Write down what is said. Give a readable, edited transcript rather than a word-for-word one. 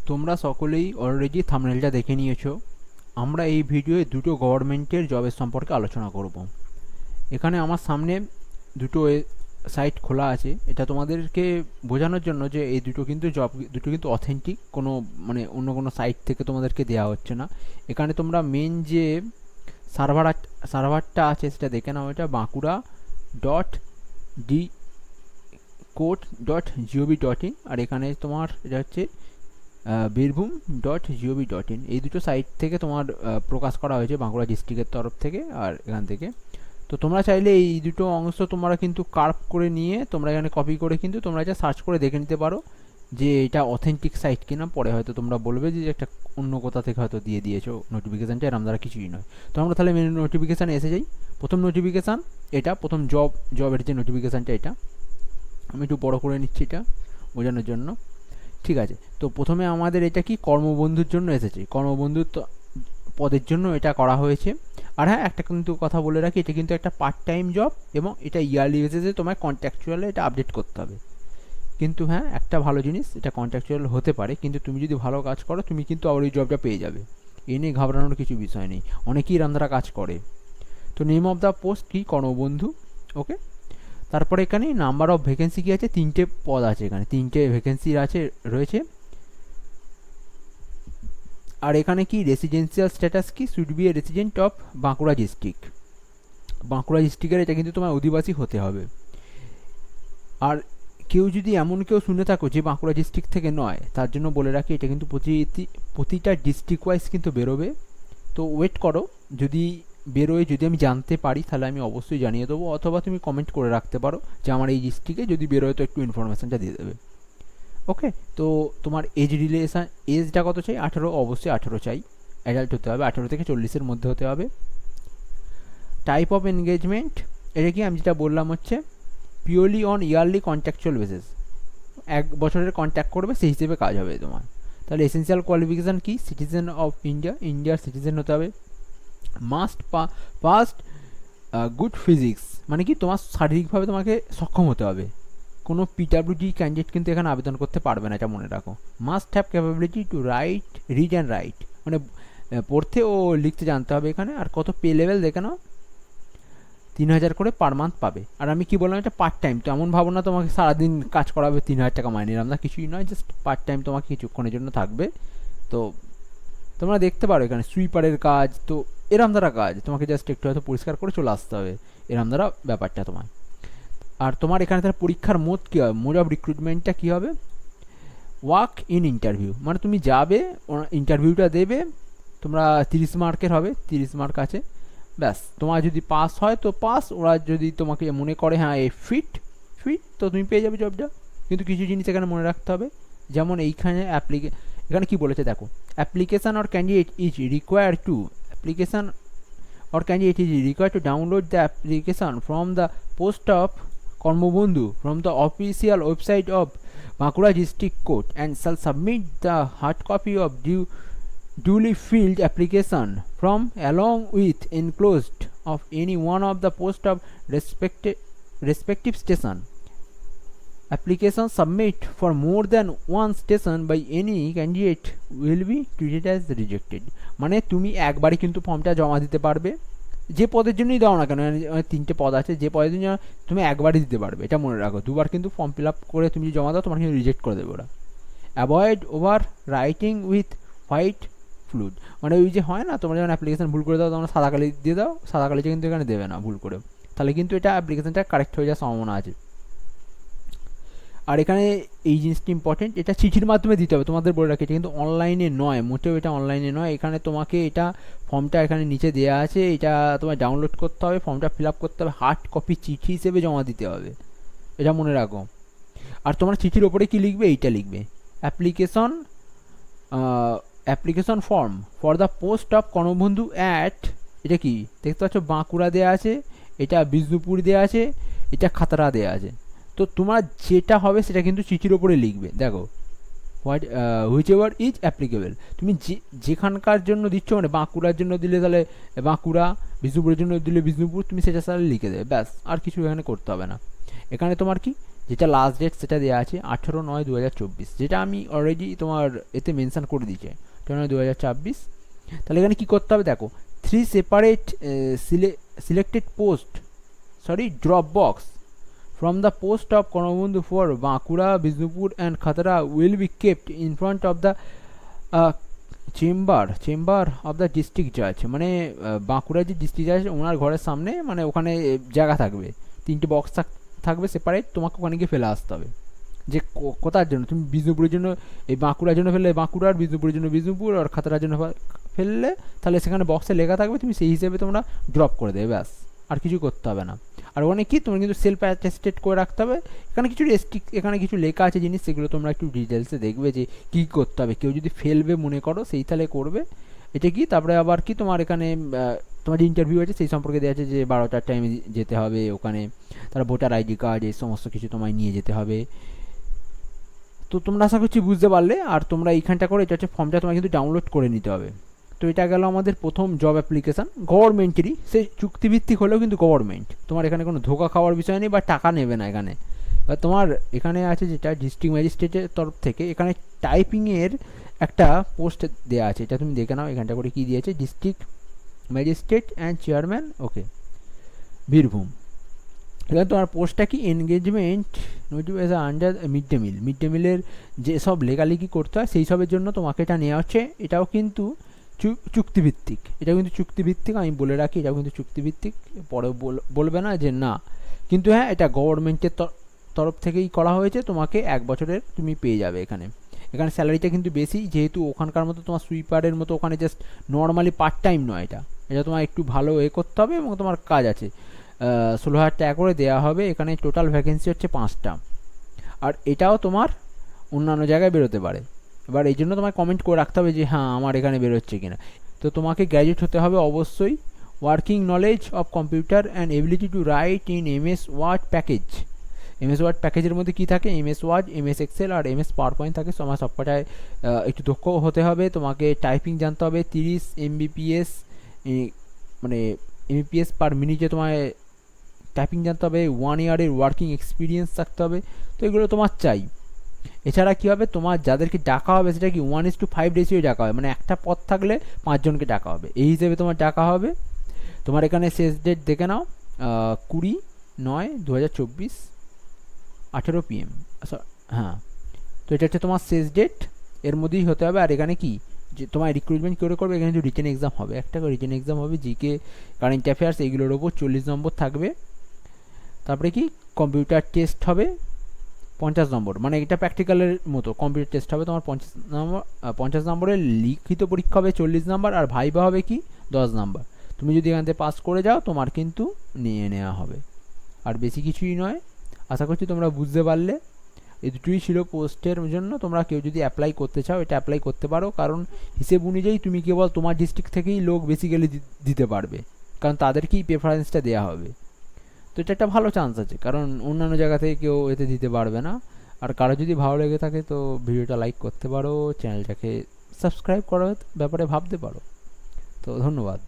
তোমরা সকলেই অলরেডি থাম্বনেলটা দেখে নিয়েছো। আমরা এই ভিডিওয়ে দুটো গভর্নমেন্টের জবের সম্পর্কে আলোচনা করব। এখানে আমার সামনে দুটো সাইট খোলা আছে। এটা তোমাদেরকে বোঝানোর জন্য যে এই দুটো কিন্তু অথেন্টিক, কোনো মানে অন্য কোনো সাইট থেকে তোমাদেরকে দেওয়া হচ্ছে না। এখানে তোমরা মেন যে সার্ভার সার্ভারটা আছে সেটা দেখে নাও। এটা Bankura dot D code dot gov dot in, আর এখানে তোমার এটা হচ্ছে Birbhum dot gov dot in. এই দুটো সাইট থেকে তোমার প্রকাশ করা হয়েছে বাঁকুড়া ডিস্ট্রিক্টের তরফ থেকে আর এখান থেকে। তো তোমরা চাইলে এই দুটো অংশ তোমরা কিন্তু কার্ভ করে নিয়ে তোমরা এখানে কপি করে কিন্তু তোমরা এটা সার্চ করে দেখে নিতে পারো যে এটা অথেন্টিক সাইট কিনা। পরে হয়তো তোমরা বলবে যে একটা অন্য কোথা থেকে হয়তো দিয়ে দিয়েছো নোটিফিকেশানটা, এরম দ্বারা কিছুই নয়। তো আমরা তাহলে মেন নোটিফিকেশানে এসে যাই। প্রথম নোটিফিকেশান এটা, প্রথম জবের যে নোটিফিকেশানটা এটা আমি একটু বড় করে নিচ্ছি এটা বোঝানোর জন্য। ঠিক আছে, তো প্রথমে আমাদের এটা কি কর্মবন্ধুর জন্য এসেছে, কর্মবন্ধুর পদের জন্য এটা করা হয়েছে। আর হ্যাঁ, একটা কিন্তু কথা বলে রাখি, এটা কিন্তু একটা পার্ট টাইম জব এবং এটা ইয়ারলি বেসিসে তোমায় কন্ট্রাকচুয়ালে এটা আপডেট করতে হবে। কিন্তু হ্যাঁ, একটা ভালো জিনিস, এটা কন্ট্রাকচুয়াল হতে পারে, কিন্তু তুমি যদি ভালো কাজ করো তুমি কিন্তু আবার ওই জবটা পেয়ে যাবে। এ নিয়ে ঘাবড়ানোর কিছু বিষয় নেই, অনেকেই রান্নারা কাজ করে। তো নেম অফ দ্য পোস্ট কি, কর্মবন্ধু। ওকে, তারপরে এখানে নাম্বার অফ ভ্যাকেন্সি কি আছে, 3টে পদ আছে, এখানে 3টে ভ্যাকেন্সি রয়েছে। আর এখানে কি রেসিডেন্সিয়াল স্ট্যাটাস কি, should B A resident of Bankura district. Bankura ডিস্ট্রিক্টের এটা কিন্তু তোমার অধিবাসী হতে হবে। আর কেউ যদি এমন কেউ শুনে থাকো যে বাঁকুড়া ডিস্ট্রিক্ট থেকে নয়, তার জন্য বলে রাখি এটা কিন্তু প্রতিটা ডিস্ট্রিক্ট ওয়াইজ কিন্তু বেরোবে। তো ওয়েট করো, যদি বেরোয়, যদি আমি জানতে পারি তাহলে আমি অবশ্যই জানিয়ে দেবো, অথবা তুমি কমেন্ট করে রাখতে পারো যে আমার এই ডিস্ট্রিক্টে যদি বেরোয় তো একটু ইনফরমেশানটা দিয়ে দেবে। ওকে, তো তোমার এজটা কত চাই, 18, অবশ্যই 18 চাই, অ্যাডাল্ট হতে হবে, 18 থেকে 40-এর মধ্যে হতে হবে। টাইপ অফ এনগেজমেন্ট, এটা কি আমি যেটা বললাম হচ্ছে purely on yearly contractual basis, 1 বছরের কন্ট্যাক্ট করবে সেই হিসেবে কাজ হবে তোমার। তাহলে এসেন্সিয়াল কোয়ালিফিকেশান কি, সিটিজেন অফ ইন্ডিয়া, ইন্ডিয়ার সিটিজেন হতে হবে। মাস্ট পাস্ট গুড ফিজিক্স, মানে কি তোমার শারীরিকভাবে তোমাকে সক্ষম হতে হবে। কোনো পিডাব্লিউডি ক্যান্ডিডেট কিন্তু এখানে আবেদন করতে পারবে না, এটা মনে রাখো। Must have capability to read and right, মানে পড়তে ও লিখতে জানতে হবে এখানে। আর কত পে লেভেল দেখে নাও, 3,000 করে পার মান্থ পাবে। আর আমি কি বললাম, এটা পার্ট টাইম, তো এমন ভাবো না তোমাকে সারাদিন কাজ করাবে 3,000 টাকা মাইনে, এরকম না, কিছুই নয়, জাস্ট পার্ট টাইম তোমাকে কিছুক্ষণের জন্য থাকবে। তো তোমরা দেখতে পারো এখানে সুইপারের কাজ, তো এরম দ্বারা কাজ, তোমাকে জাস্ট একটু হয়তো পরিষ্কার করে চলে আসতে হবে, এরম দ্বারা ব্যাপারটা তোমার। আর তোমার এখানে তার পরীক্ষার মোড কী হবে, মোড অফ রিক্রুটমেন্টটা কী হবে, ওয়ার্ক ইন ইন্টারভিউ, মানে তুমি যাবে, ইন্টারভিউটা দেবে, তোমরা 30 মার্কের হবে, 30 মার্ক আছে, ব্যাস। তোমার যদি পাস হয় তো পাস, ওরা যদি তোমাকে মনে করে হ্যাঁ এ ফিট তো তুমি পেয়ে যাবে জবটা। কিন্তু কিছু জিনিস এখানে মনে রাখতে হবে, যেমন এইখানে এখানে কি বলেছে দেখো, application or candidate is required to application or candidate is required to download the application from the post of Karmobandhu from the official website of Bankura District Court and shall submit the hard copy of duly filled application from along with enclosed of any one of the post of respective station. Application submit for more than one station by any candidate will be treated as rejected. মানে তুমি একবারই কিন্তু ফর্মটা জমা দিতে পারবে, যে পদের জন্যই দাও না কেন, 3টে পদ আছে, যে পদের জন্য তুমি একবারই দিতে পারবে, এটা মনে রাখো। দুবার কিন্তু ফর্ম ফিল আপ করে তুমি জমা দাও, তোমার কিন্তু রিজেক্ট করে দেবে ওরা। Avoid over writing with white fluid, মানে ওই যে হয় না, তোমরা যখন অ্যাপ্লিকেশন ভুল করে দাও তোমরা সাদা কালি দিয়ে দাও, সাদা কালিটা কিন্তু এখানে দেবে না ভুল করে, তাহলে কিন্তু এটা অ্যাপ্লিকেশনটা কারেক্ট হয়ে যাওয়ার সম্ভাবনা আছে। আর এখানে এই জিনিসটি ইম্পর্টেন্ট, এটা চিঠির মাধ্যমে দিতে হবে, তোমাদের বলে রাখি এটা কিন্তু অনলাইনে নয়, মোটেও এটা অনলাইনে নয়। এখানে তোমাকে এটা ফর্মটা এখানে নিচে দেওয়া আছে, এটা তোমার ডাউনলোড করতে হবে, ফর্মটা ফিল আপ করতে হবে, হার্ড কপি চিঠি হিসেবে জমা দিতে হবে, এটা মনে রাখো। আর তোমরা চিঠির ওপরে কি লিখবে, এইটা লিখবে, application form for the post of Karmabandhu at, এটা কি দেখতে পাচ্ছ বাঁকুড়া দেওয়া আছে, এটা বিষ্ণুপুর দেওয়া আছে, এটা খাতড়া দেওয়া আছে। তো তোমার যেটা হবে সেটা কিন্তু চিঠির ওপরে লিখবে, দেখো হুইচ এভার ইজ অ্যাপ্লিকেবল, তুমি যেখানকার জন্য দিচ্ছ, মানে বাঁকুড়ার জন্য দিলে তাহলে বাঁকুড়া, বিষ্ণুপুরের জন্য দিলে বিষ্ণুপুর, তুমি সেটা তাহলে লিখে দেবে, ব্যাস, আর কিছু এখানে করতে হবে না। এখানে তোমার কি যেটা লাস্ট ডেট সেটা দেওয়া আছে 18/9/2024, যেটা আমি অলরেডি তোমার এতে মেনশন করে দিয়েছি 18/9/2024। তাহলে এখানে কী করতে হবে দেখো, 3 separate selected post drop box from the post of Korobundu for Bankura, Bisnupur and Khatara will be kept in front of the chamber of the district জাজ, মানে বাঁকুড়ার যে ডিস্ট্রিক্ট জাজ ওনার ঘরের সামনে, মানে ওখানে জায়গা থাকবে, 3টে বক্স থাকবে সেপারেট, তোমাকে ওখানে গিয়ে ফেলে আসতে হবে। যে কোথার জন্য তুমি বিষ্ণুপুরের জন্য, এই বাঁকুড়ার জন্য ফেললে বাঁকুড়ার, বিষ্ণুপুরের জন্য বিষ্ণুপুর, আর খাতড়ার জন্য ফেললে, তাহলে সেখানে বক্সে লেখা থাকবে, তুমি সেই হিসেবে তোমরা ড্রপ করে দেবে, ব্যাস, আর কিছু করতে হবে না। আর ওখানে কি তোমার কিন্তু সেলফ অ্যাটেস্টেড করে রাখতে হবে। এখানে কিছু এখানে কিছু লেখা আছে জিনিস, সেগুলো তোমরা একটু ডিটেলসে দেখবে যে কী করতে হবে। কেউ যদি ফেলবে মনে করো সেই তাহলে করবে এটা কি। তারপরে আবার কি তোমার এখানে তোমার যে ইন্টারভিউ আছে সেই সম্পর্কে দেওয়া আছে যে 12টার টাইমে যেতে হবে ওখানে, তারা ভোটার আইডি কার্ড এই সমস্ত কিছু তোমায় নিয়ে যেতে হবে। তো তোমরা আশা করছি বুঝতে পারলে। আর তোমরা এইখানটা করে, এটা হচ্ছে ফর্মটা তোমায় কিন্তু ডাউনলোড করে নিতে হবে। তো এটা গেল আমাদের প্রথম জব অ্যাপ্লিকেশান, গভর্নমেন্টেরই, সে চুক্তিভিত্তিক হলেও কিন্তু গভর্নমেন্ট, তোমার এখানে কোনো ধোকা খাওয়ার বিষয় নেই বা টাকা নেবে না এখানে। বা তোমার এখানে আছে যেটা ডিস্ট্রিক্ট ম্যাজিস্ট্রেটের তরফ থেকে, এখানে টাইপিংয়ের একটা পোস্ট দেওয়া আছে, এটা তুমি দেখে নাও এখানটা করে কী দিয়েছে, ডিস্ট্রিক্ট ম্যাজিস্ট্রেট অ্যান্ড চেয়ারম্যান, ওকে, বীরভূম। এখানে তোমার পোস্টটা কি, engagement notification under mid day মিলের যেসব লেখালেখি করতে হয় সেই সবের জন্য তোমাকে এটা নেওয়া হচ্ছে। এটাও কিন্তু চুক্তিভিত্তিক, এটাও কিন্তু চুক্তিভিত্তিক, আমি বলে রাখি এটাও কিন্তু চুক্তিভিত্তিক, পরে বলবে না যে না। কিন্তু হ্যাঁ, এটা গভর্নমেন্টের তরফ থেকেই করা হয়েছে, তোমাকে 1 বছরের তুমি পেয়ে যাবে এখানে। এখানে স্যালারিটা কিন্তু বেশি, যেহেতু ওখানকার মতো তোমার সুইপারের মতো ওখানে জাস্ট নর্মালি পার্ট টাইম নয়, এটা তোমার একটু ভালো করতে হবে এবং তোমার কাজ আছে। 16,000 টাকা করে দেওয়া হবে। এখানে টোটাল ভ্যাকেন্সি হচ্ছে 5টা, আর এটাও তোমার অন্যান্য জায়গায় বেরোতে পারে। এবার এই জন্য তোমায় কমেন্ট করে রাখতে হবে যে হ্যাঁ আমার এখানে বেরোচ্ছে কিনা। তো তোমাকে গ্র্যাজুয়েট হতে হবে অবশ্যই, working knowledge of computer and ability to write in MS word package. MS word প্যাকেজের মধ্যে কী থাকে, MS ওয়ার্ড, MS এক্সেল আর MS পাওয়ার পয়েন্ট থাকে। তোমার সবকটায় একটু দক্ষ হতে হবে। তোমাকে টাইপিং জানতে হবে 30 MBPS, মানে MBPS পার মিনিটে তোমায় টাইপিং জানতে হবে। 1 ইয়ারের ওয়ার্কিং এক্সপিরিয়েন্স থাকতে হবে। তো এগুলো তোমার চাই। এছাড়া কী হবে, তোমার যাদেরকে ডাকা হবে সেটা কি 1:5 রেশিও ডাকা হবে, মানে একটা পদ থাকলে 5 জনকে ডাকা হবে, এই হিসেবে তোমার ডাকা হবে। তোমার এখানে শেষ ডেট দেখে নাও, 20/9/2024, 18 PM। হ্যাঁ, তো এটা হচ্ছে তোমার শেষ ডেট, এর মধ্যেই হতে হবে। আর এখানে কি যে তোমার রিক্রুটমেন্ট করে করবে, এখানে কিন্তু রিটেন এক্সাম হবে, একটা করে রিটেন এক্সাম হবে, জিকে, কারেন্ট অ্যাফেয়ার্স এইগুলোর ওপর 40 নম্বর থাকবে। তারপরে কি কম্পিউটার টেস্ট হবে 50 নম্বর, মানে এটা প্র্যাকটিক্যালের মতো কম্পিউটার টেস্ট হবে তোমার 50 নম্বরের। লিখিত পরীক্ষা হবে 40 নম্বর, আর ভাইবা হবে কি 10 নম্বর। তুমি যদি এখান থেকে পাস করে যাও তোমার কিন্তু নিয়ে নেওয়া হবে, আর বেশি কিছুই নয়। আশা করছি তোমরা বুঝতে পারলে। এই দুটোই ছিল পোস্টের জন্য। তোমরা কেউ যদি অ্যাপ্লাই করতে চাও এটা অ্যাপ্লাই করতে পারো, কারণ হিসেব অনুযায়ী তুমি কেবল তোমার ডিস্ট্রিক্ট থেকেই লোক বেসিক্যালি দিতে পারবে, কারণ তাদেরকেই প্রেফারেন্সটা দেওয়া হবে। তো এটা একটা ভালো চান্স আছে, কারণ অন্যান্য জায়গা থেকে কেউ এতে দিতে পারবে না। আর কারো যদি ভালো লেগে থাকে তো ভিডিওটা লাইক করতে পারো, চ্যানেলটাকে সাবস্ক্রাইব করার ব্যাপারে ভাবতে পারো। তো ধন্যবাদ।